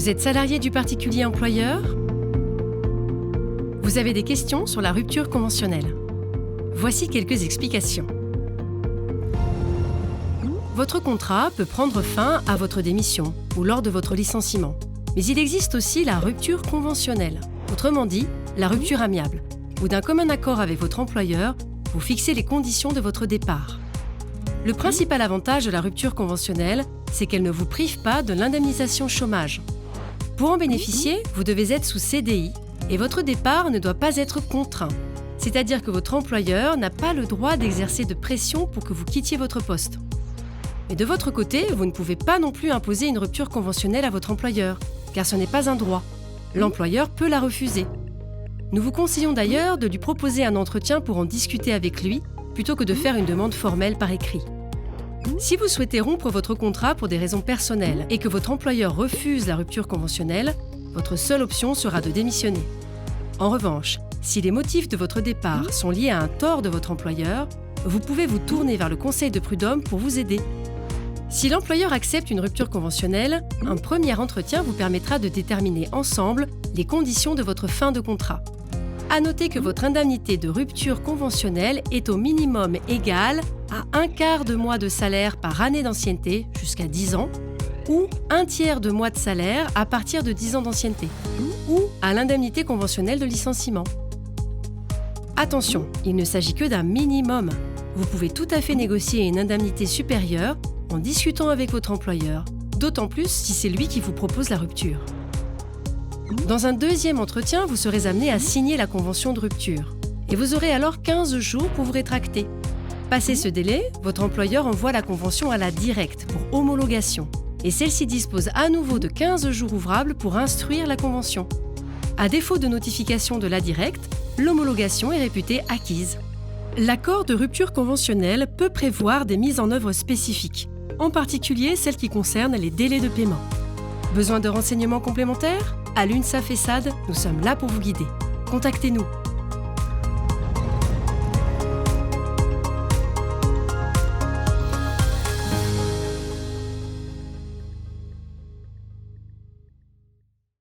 Vous êtes salarié du particulier employeur? Vous avez des questions sur la rupture conventionnelle? Voici quelques explications. Votre contrat peut prendre fin à votre démission ou lors de votre licenciement. Mais il existe aussi la rupture conventionnelle, autrement dit, la rupture amiable, où d'un commun accord avec votre employeur, vous fixez les conditions de votre départ. Le principal avantage de la rupture conventionnelle, c'est qu'elle ne vous prive pas de l'indemnisation chômage. Pour en bénéficier, vous devez être sous CDI et votre départ ne doit pas être contraint. C'est-à-dire que votre employeur n'a pas le droit d'exercer de pression pour que vous quittiez votre poste. Mais de votre côté, vous ne pouvez pas non plus imposer une rupture conventionnelle à votre employeur, car ce n'est pas un droit. L'employeur peut la refuser. Nous vous conseillons d'ailleurs de lui proposer un entretien pour en discuter avec lui, plutôt que de faire une demande formelle par écrit. Si vous souhaitez rompre votre contrat pour des raisons personnelles et que votre employeur refuse la rupture conventionnelle, votre seule option sera de démissionner. En revanche, si les motifs de votre départ sont liés à un tort de votre employeur, vous pouvez vous tourner vers le conseil de prud'homme pour vous aider. Si l'employeur accepte une rupture conventionnelle, un premier entretien vous permettra de déterminer ensemble les conditions de votre fin de contrat. À noter que votre indemnité de rupture conventionnelle est au minimum égale à 1/4 de mois de salaire par année d'ancienneté jusqu'à 10 ans, ou 1/3 de mois de salaire à partir de 10 ans d'ancienneté, ou à l'indemnité conventionnelle de licenciement. Attention, il ne s'agit que d'un minimum. Vous pouvez tout à fait négocier une indemnité supérieure en discutant avec votre employeur, d'autant plus si c'est lui qui vous propose la rupture. Dans un deuxième entretien, vous serez amené à signer la convention de rupture et vous aurez alors 15 jours pour vous rétracter. Passé ce délai, votre employeur envoie la convention à la directe pour homologation et celle-ci dispose à nouveau de 15 jours ouvrables pour instruire la convention. À défaut de notification de la directe, l'homologation est réputée acquise. L'accord de rupture conventionnelle peut prévoir des mises en œuvre spécifiques, en particulier celles qui concernent les délais de paiement. Besoin de renseignements complémentaires? À l'UNSAF ESSAD, nous sommes là pour vous guider. Contactez-nous